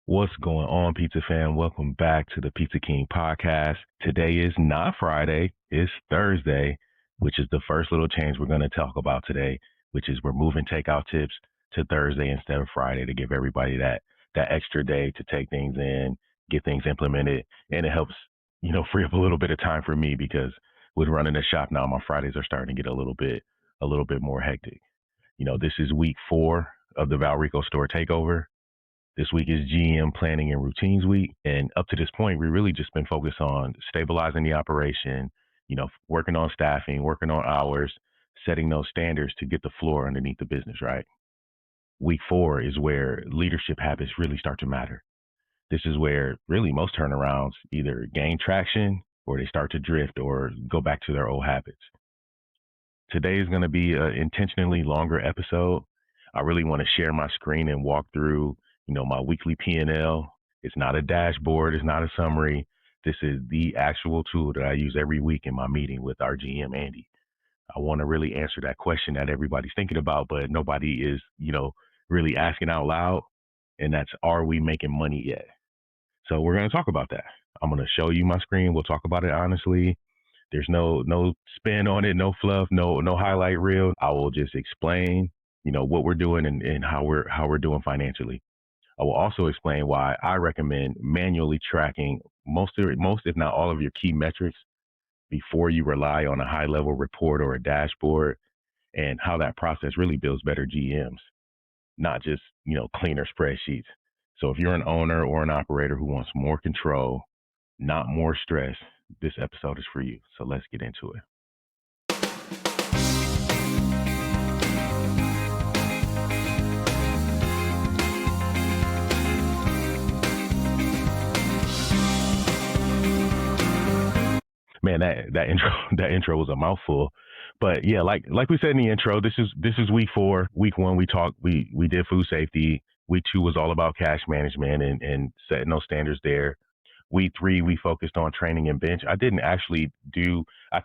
What's going on, Pizza fan? Welcome back to the Pizza King podcast. Today is not Friday, it's Thursday, which is the first little change we're going to talk about today, which is we're moving takeout tips to Thursday instead of Friday to give everybody that extra day to take things in, get things implemented, and it helps, free up a little bit of time for me because with running the shop now, my Fridays are starting to get a little bit more hectic. This is week 4 of the Valrico store takeover. This week is GM planning and routines week. And up to this point, we really just been focused on stabilizing the operation, working on staffing, working on hours, setting those standards to get the floor underneath the business, right? Week 4 is where leadership habits really start to matter. This is where really most turnarounds either gain traction or they start to drift or go back to their old habits. Today is going to be an intentionally longer episode. I really want to share my screen and walk through, my weekly P&L. It's not a dashboard. It's not a summary. This is the actual tool that I use every week in my meeting with our GM, Andy. I want to really answer that question that everybody's thinking about, but nobody is, really asking out loud. And that's, are we making money yet? So we're going to talk about that. I'm going to show you my screen. We'll talk about it honestly. There's no spin on it, no fluff, no highlight reel. I will just explain, what we're doing and how we're doing financially. I will also explain why I recommend manually tracking most if not all of your key metrics before you rely on a high level report or a dashboard, and how that process really builds better GMs, not just, cleaner spreadsheets. So if you're an owner or an operator who wants more control, not more stress, this episode is for you. So let's get into it. Man, that intro was a mouthful. But yeah, like we said in the intro, this is week 4. Week 1 we did food safety. Week 2 was all about cash management and setting those standards there. Week 3 we focused on training and bench. I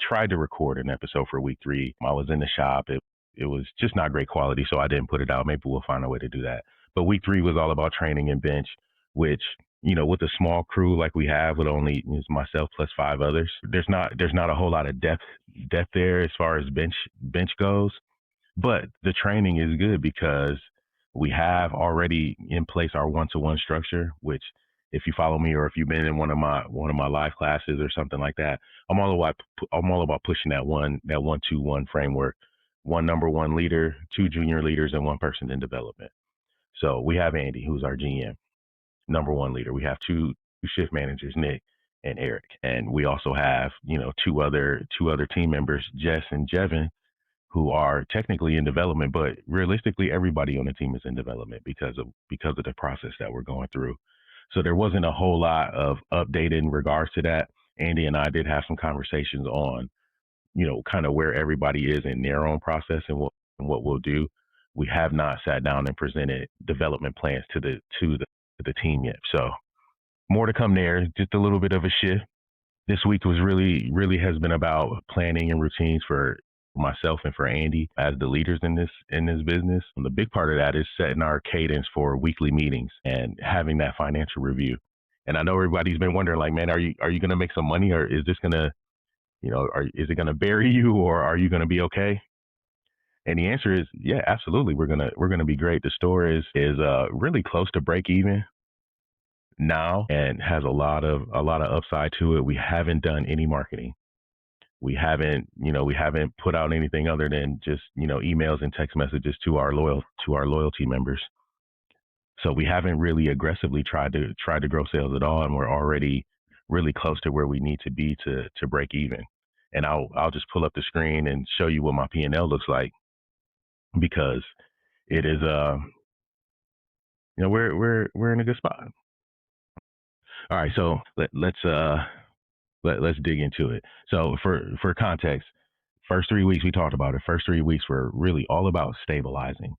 tried to record an episode for week 3. I was in the shop. It was just not great quality, so I didn't put it out. Maybe we'll find a way to do that. But week 3 was all about training and bench, which, with a small crew like we have with only myself plus 5 others, there's not a whole lot of depth there as far as bench goes. But the training is good because we have already in place our one-to-one structure, which if you follow me or if you've been in one of my live classes or something like that, I'm all about pushing that 1-2-1 framework. One number one leader, 2 junior leaders, and 1 person in development. So we have Andy, who's our GM, number 1 leader. We have two shift managers, Nick and Eric, and we also have two other team members, Jess and Jevin, who are technically in development, but realistically everybody on the team is in development because of the process that we're going through. So there wasn't a whole lot of update in regards to that. Andy and I did have some conversations on, kind of where everybody is in their own process and what we'll do. We have not sat down and presented development plans to the team yet. So more to come there. Just a little bit of a shift. This week was really has been about planning and routines for myself and for Andy as the leaders in this business. And the big part of that is setting our cadence for weekly meetings and having that financial review. And I know everybody's been wondering, like, man, are you going to make some money, or is this going to, is it going to bury you, or are you going to be okay? And the answer is, yeah, absolutely. We're gonna be great. The store is really close to break even now and has a lot of upside to it. We haven't done any marketing. We haven't put out anything other than just, emails and text messages to our loyalty members. So we haven't really aggressively tried to grow sales at all, and we're already really close to where we need to be to break even. And I'll just pull up the screen and show you what my P&L looks like, because it is we're in a good spot. All right, so let's dig into it. So for context, first 3 weeks we talked about it. First 3 weeks were really all about stabilizing,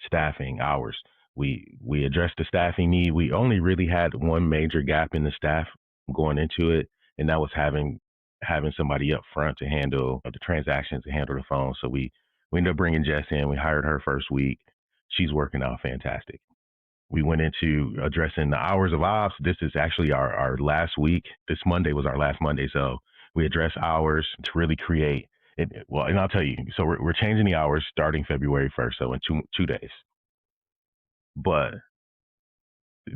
staffing, hours. We addressed the staffing need. We only really had one major gap in the staff going into it, and that was having somebody up front to handle the transactions, to handle the phone. So we ended up bringing Jess in. We hired her first week. She's working out fantastic. We went into addressing the hours of ops. This is actually our last week. This Monday was our last Monday. So we address hours to really create it. Well, and I'll tell you, so we're changing the hours starting February 1st. So in two days. But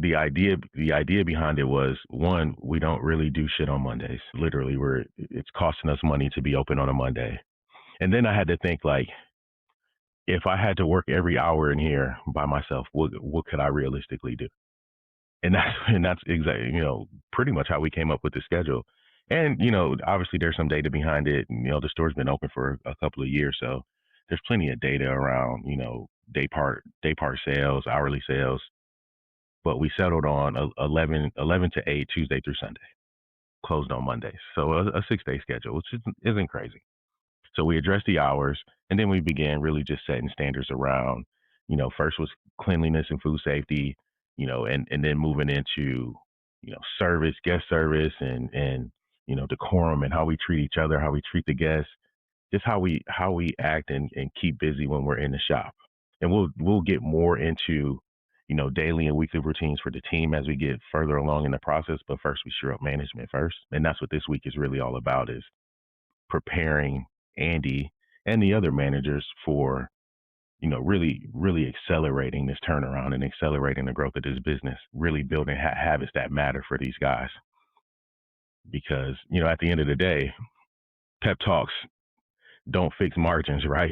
the idea behind it was, one, we don't really do shit on Mondays. Literally, it's costing us money to be open on a Monday. And then I had to think, like, if I had to work every hour in here by myself, what could I realistically do? And that's exactly, pretty much how we came up with the schedule. And obviously there's some data behind it. And, the store's been open for a couple of years, so there's plenty of data around day part sales, hourly sales. But we settled on 11 to 8 Tuesday through Sunday, closed on Mondays. So a 6-day schedule, which isn't crazy. So we addressed the hours, and then we began really just setting standards around, first was cleanliness and food safety, and then moving into, service, guest service, and decorum, and how we treat each other, how we treat the guests, just how we act and keep busy when we're in the shop. And we'll get more into, daily and weekly routines for the team as we get further along in the process. But first, we sure up management first, and that's what this week is really all about: is preparing Andy and the other managers for, really, really accelerating this turnaround and accelerating the growth of this business, really building habits that matter for these guys. Because, at the end of the day, pep talks don't fix margins, right?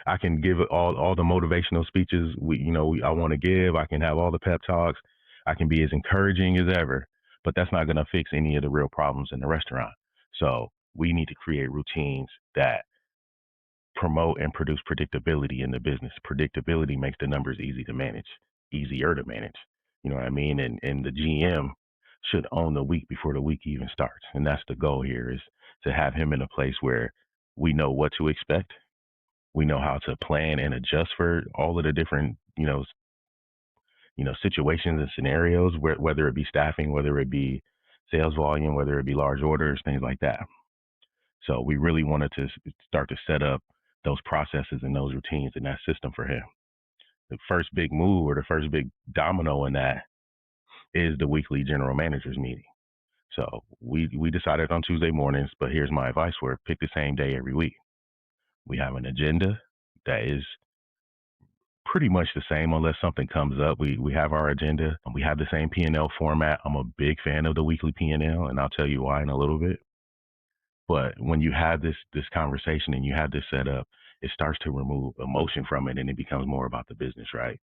I can give all the motivational speeches I want to give. I can have all the pep talks. I can be as encouraging as ever, but that's not going to fix any of the real problems in the restaurant. So we need to create routines that promote and produce predictability in the business. Predictability makes the numbers easier to manage. You know what I mean? And the GM should own the week before the week even starts. And that's the goal here, is to have him in a place where we know what to expect. We know how to plan and adjust for all of the different, situations and scenarios, whether it be staffing, whether it be sales volume, whether it be large orders, things like that. So we really wanted to start to set up those processes and those routines and that system for him. The first big move, or the first big domino in that, is the weekly general managers meeting. So we decided on Tuesday mornings, but here's my advice for it: pick the same day every week. We have an agenda that is pretty much the same unless something comes up. We have our agenda. We have the same P&L format. I'm a big fan of the weekly P&L, and I'll tell you why in a little bit. But when you have this conversation and you have this set up, it starts to remove emotion from it, and it becomes more about the business, right?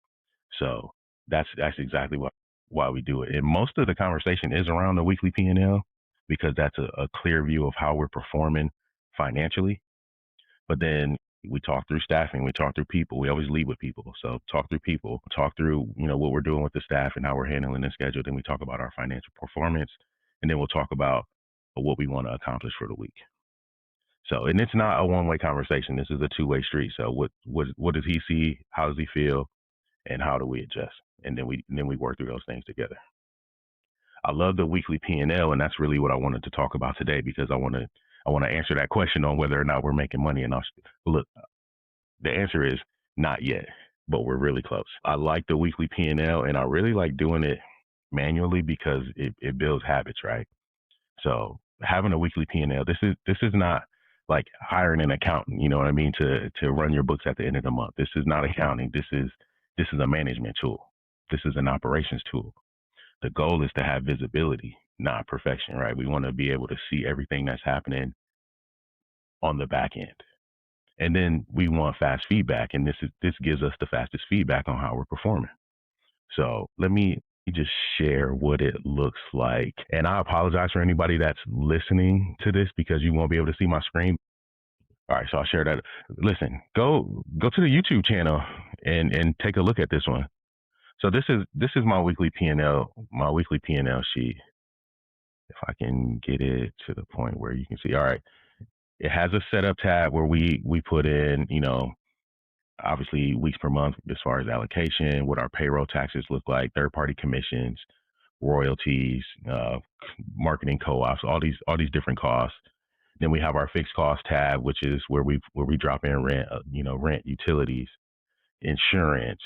So that's exactly why we do it. And most of the conversation is around the weekly P&L, because that's a clear view of how we're performing financially. But then we talk through staffing, we talk through people. We always lead with people. So talk through people, talk through, what we're doing with the staff and how we're handling the schedule. Then we talk about our financial performance, and then we'll talk about what we want to accomplish for the week. So, and it's not a one-way conversation. This is a two-way street. So what does he see? How does he feel? And how do we adjust? And then we work through those things together. I love the weekly P&L, and that's really what I wanted to talk about today, because I want to answer that question on whether or not we're making money. And look, the answer is not yet, but we're really close. I like the weekly P&L, and I really like doing it manually because it builds habits, right? So having a weekly P&L, this is not like hiring an accountant, you know what I mean, to run your books at the end of the month. This is not accounting. This is a management tool. This is an operations tool. The goal is to have visibility, not perfection, right? We want to be able to see everything that's happening on the back end. And then we want fast feedback, and this gives us the fastest feedback on how we're performing. So let me just share what it looks like. And I apologize for anybody that's listening to this, because you won't be able to see my screen. All right, so I'll share that. Listen, go to the YouTube channel and take a look at this one. So this is my weekly P&L sheet. If I can get it to the point where you can see. All right, it has a setup tab where we put in, obviously weeks per month as far as allocation, what our payroll taxes look like, third-party commissions, royalties, marketing co-ops, all these different costs. Then we have our fixed cost tab, which is where we drop in rent, rent, utilities, insurance,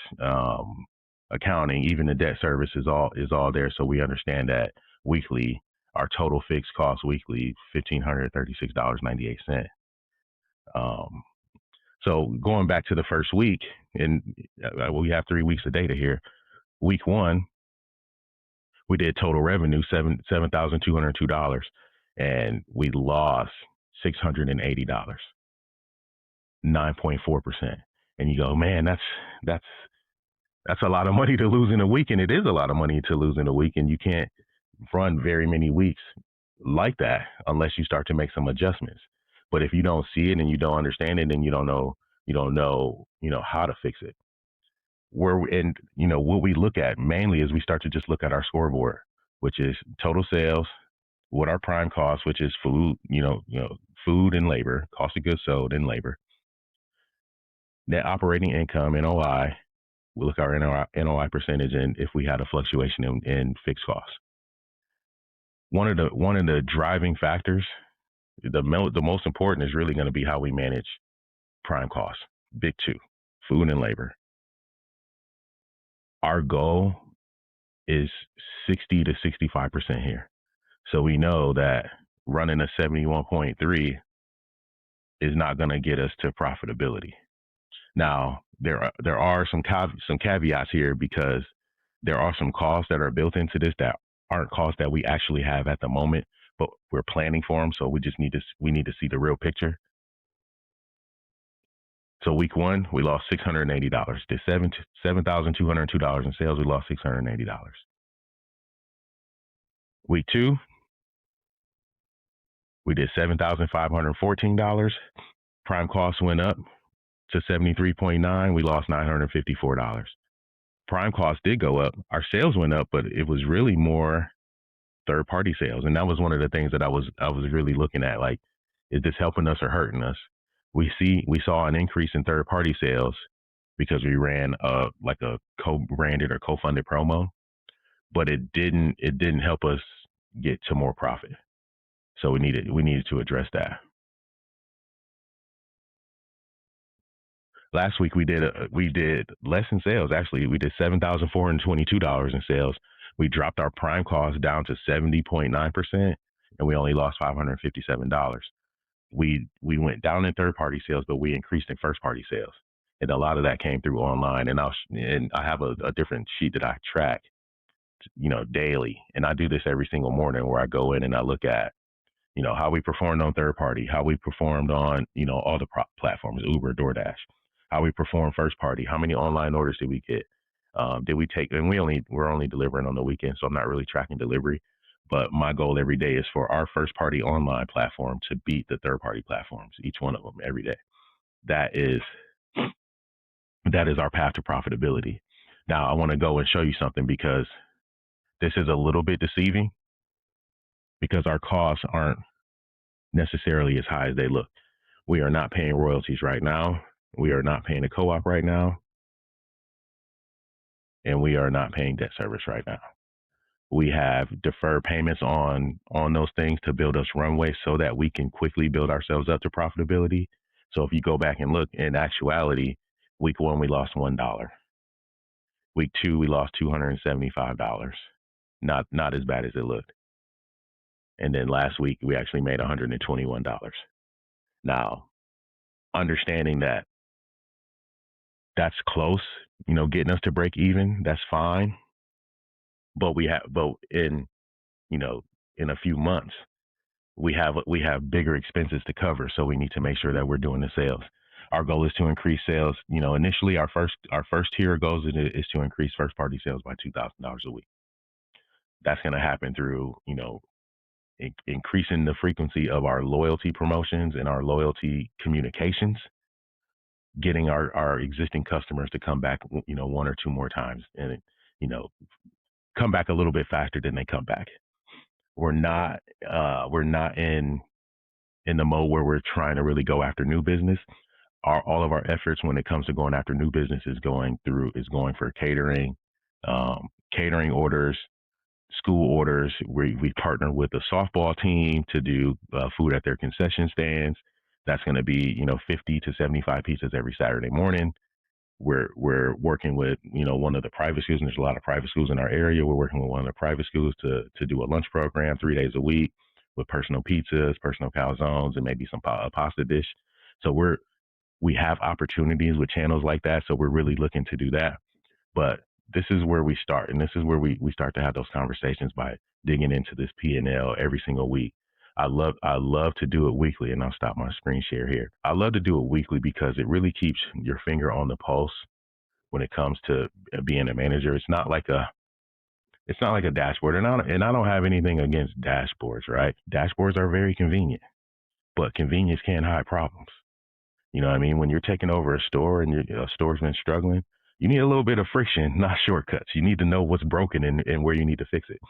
accounting, even the debt service is all there. So we understand that weekly, our total fixed cost weekly $1,536.98. Um, so going back to the first week, and we have 3 weeks of data here. Week one, we did total revenue $7,202, and we lost $680, 9.4%. And you go, man, that's that's a lot of money to lose in a week, and it is a lot of money to lose in a week, and you can't run very many weeks like that unless you start to make some adjustments. But if you don't see it and you don't understand it, then you don't know how to fix it. And what we look at mainly is we start to just look at our scoreboard, which is total sales, what our prime cost, which is food, food and labor, cost of goods sold and labor, net operating income, NOI. We look at our NOI percentage, and if we had a fluctuation in fixed costs. One of the driving factors, the most important, is really going to be how we manage prime costs. Big two, food and labor. Our goal is 60 to 65% here. So we know that running a 71.3 is not going to get us to profitability. Now, there are some caveats here, because there are some costs that are built into this that aren't costs that we actually have at the moment, but we're planning for them. So we need to see the real picture. So week one, we lost $680. Did $7,202 in sales. We lost $680. Week two, we did $7,514. Prime costs went up to 73.9. We lost $954. Prime costs did go up. Our sales went up, but it was really more third party sales. And that was one of the things that I was really looking at. Like, is this helping us or hurting us? We saw an increase in third party sales because we ran a co-branded or co-funded promo, but it didn't help us get to more profit. So we needed to address that. Last week we did less in sales. Actually, we did $7,422 in sales. We dropped our prime cost down to 70.9%, and we only lost $557. We went down in third party sales, but we increased in first party sales, and a lot of that came through online. And I have a different sheet that I track, daily, and I do this every single morning, where I go in and I look at how we performed on third party, how we performed on all the platforms, Uber, DoorDash, how we performed first party, how many online orders did we get, did we take, and we're only delivering on the weekend, so I'm not really tracking delivery. But my goal every day is for our first party online platform to beat the third party platforms, each one of them, every day. That is our path to profitability. Now I want to go and show you something, because this is a little bit deceiving, because our costs aren't necessarily as high as they look. We are not paying royalties right now. We are not paying a co-op right now. And we are not paying debt service right now. We have deferred payments on those things to build us runway so that we can quickly build ourselves up to profitability. So if you go back and look, in actuality, week one, we lost $1. Week two, we lost $275. Not as bad as it looked. And then last week, we actually made $121. Now, understanding that that's close, getting us to break even, that's fine. But in a few months, we have bigger expenses to cover. So we need to make sure that we're doing the sales. Our goal is to increase sales. Initially our first tier goals is to increase first party sales by $2,000 a week. That's going to happen through, increasing the frequency of our loyalty promotions and our loyalty communications, getting our existing customers to come back, one or two more times, and, come back a little bit faster than they come back. We're not in the mode where we're trying to really go after new business. All of our efforts when it comes to going after new business is going for catering orders, school orders. We partner with a softball team to do food at their concession stands. That's going to be 50 to 75 pizzas every Saturday morning. we're working with one of the private schools, and there's a lot of private schools in our area. We're working with one of the private schools to do a lunch program 3 days a week with personal pizzas, personal calzones, and maybe some a pasta dish. So we have opportunities with channels like that. So we're really looking to do that. But this is where we start, and this is where we start to have those conversations by digging into this P&L every single week. I love to do it weekly, and I'll stop my screen share here. I love to do it weekly because it really keeps your finger on the pulse when it comes to being a manager. It's not like a dashboard, and I don't have anything against dashboards, right? Dashboards are very convenient, but convenience can't hide problems. You know what I mean? When you're taking over a store and a store's been struggling, you need a little bit of friction, not shortcuts. You need to know what's broken and where you need to fix it.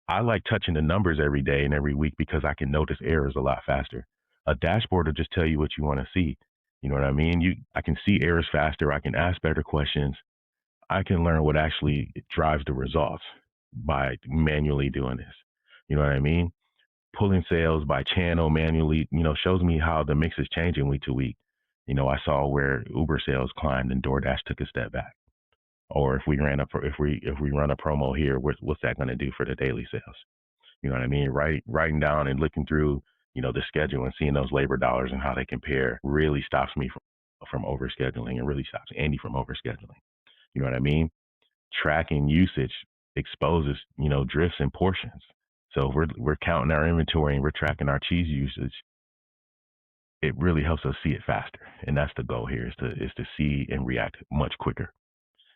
I like touching the numbers every day and every week because I can notice errors a lot faster. A dashboard will just tell you what you want to see. You know what I mean? I can see errors faster. I can ask better questions. I can learn what actually drives the results by manually doing this. You know what I mean? Pulling sales by channel manually, shows me how the mix is changing week to week. I saw where Uber sales climbed and DoorDash took a step back. Or if we run a promo here, what's that going to do for the daily sales? You know what I mean? Writing down and looking through, the schedule and seeing those labor dollars and how they compare really stops me from overscheduling, and really stops Andy from overscheduling. You know what I mean? Tracking usage exposes, drifts in portions. So if we're counting our inventory and we're tracking our cheese usage, it really helps us see it faster. And that's the goal here, is to see and react much quicker.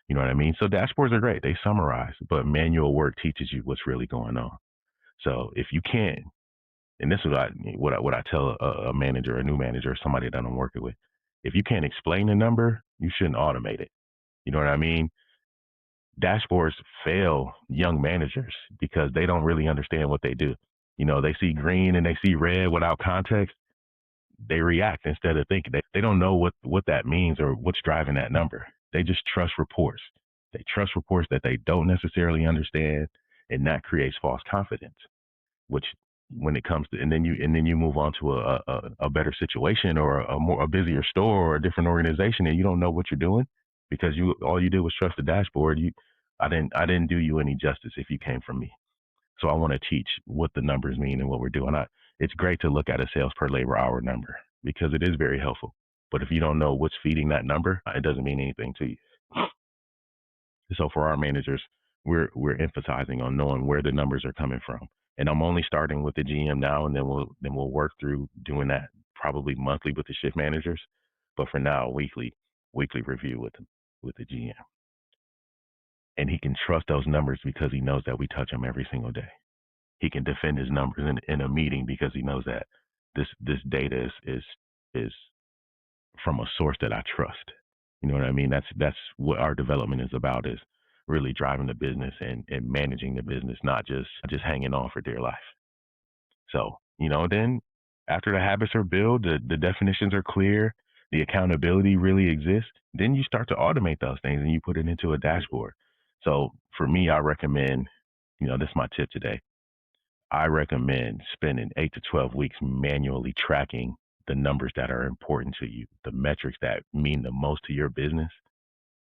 You know what I mean? So dashboards are great. They summarize, but manual work teaches you what's really going on. So if you can't, and this is what I tell a manager, a new manager, or somebody that I'm working with, if you can't explain the number, you shouldn't automate it. You know what I mean? Dashboards fail young managers because they don't really understand what they do. They see green and they see red without context. They react instead of thinking. They don't know what that means or what's driving that number. They just trust reports. They trust reports that they don't necessarily understand, and that creates false confidence. Which, when it comes to, and then you move on to a better situation, or a busier store, or a different organization, and you don't know what you're doing because all you did was trust the dashboard. I didn't do you any justice if you came from me. So I want to teach what the numbers mean and what we're doing. It's great to look at a sales per labor hour number because it is very helpful. But if you don't know what's feeding that number, it doesn't mean anything to you. So for our managers, we're emphasizing on knowing where the numbers are coming from. And I'm only starting with the GM now, and then we'll work through doing that probably monthly with the shift managers. But for now, weekly review with the GM. And he can trust those numbers because he knows that we touch them every single day. He can defend his numbers in a meeting because he knows that this data is from a source that I trust. You know what I mean? That's what our development is about, is really driving the business and managing the business, not just hanging on for dear life. So, then after the habits are built, the definitions are clear, the accountability really exists, then you start to automate those things and you put it into a dashboard. So for me, I recommend, this is my tip today. I recommend spending 8 to 12 weeks manually tracking the numbers that are important to you, the metrics that mean the most to your business,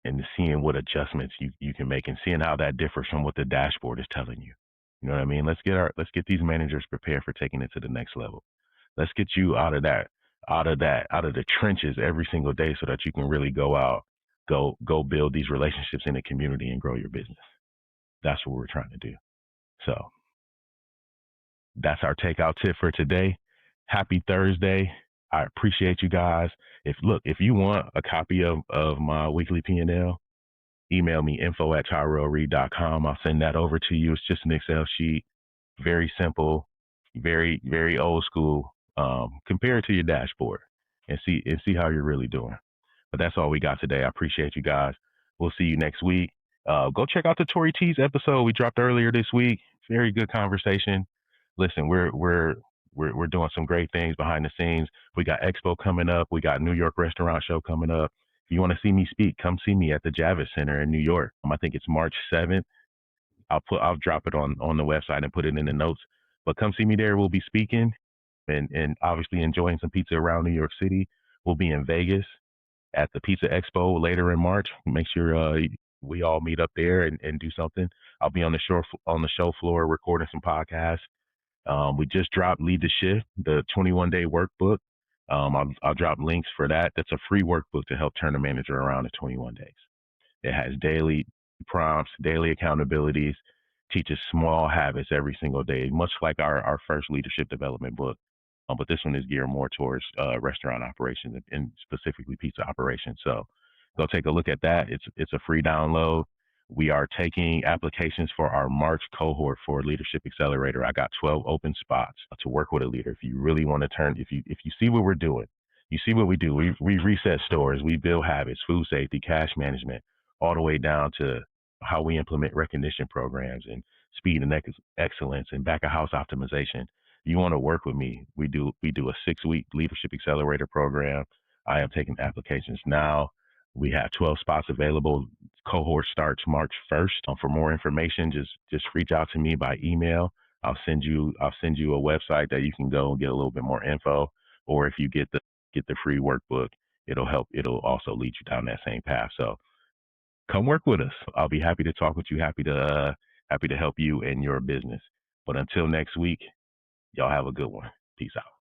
and seeing what adjustments you can make, and seeing how that differs from what the dashboard is telling you. You know what I mean? Let's get these managers prepared for taking it to the next level. Let's get you out of the trenches every single day so that you can really go build these relationships in the community and grow your business. That's what we're trying to do. So that's our takeout tip for today. Happy Thursday. I appreciate you guys. If you want a copy of my weekly P&L, email me info@tyrellreed.com. I'll send that over to you. It's just an Excel sheet. Very simple, very, very old school. Compare it to your dashboard and see how you're really doing. But that's all we got today. I appreciate you guys. We'll see you next week. Go check out the Tory T's episode we dropped earlier this week. Very good conversation. Listen, we're doing some great things behind the scenes. We got Expo coming up. We got New York Restaurant Show coming up. If you want to see me speak, come see me at the Javits Center in New York. I think it's March 7th. I'll drop it on the website and put it in the notes. But come see me there. We'll be speaking and obviously enjoying some pizza around New York City. We'll be in Vegas at the Pizza Expo later in March. Make sure we all meet up there and do something. I'll be on the show floor recording some podcasts. We just dropped Lead the Shift, the 21-day workbook. I'll drop links for that. That's a free workbook to help turn a manager around in 21 days. It has daily prompts, daily accountabilities, teaches small habits every single day, much like our first leadership development book. But this one is geared more towards restaurant operations and specifically pizza operations. So go take a look at that. It's a free download. We are taking applications for our March cohort for Leadership Accelerator. I got 12 open spots to work with a leader. If you really want to if you see what we're doing, you see what we do. We reset stores, we build habits, food safety, cash management, all the way down to how we implement recognition programs and speed and excellence and back of house optimization. You want to work with me? We do a 6-week leadership accelerator program. I am taking applications now. We have 12 spots available. Cohort starts March 1st. For more information, just reach out to me by email. I'll send you a website that you can go and get a little bit more info. Or if you get the free workbook, it'll help. It'll also lead you down that same path. So come work with us. I'll be happy to talk with you. Happy to help you in your business. But until next week, y'all have a good one. Peace out.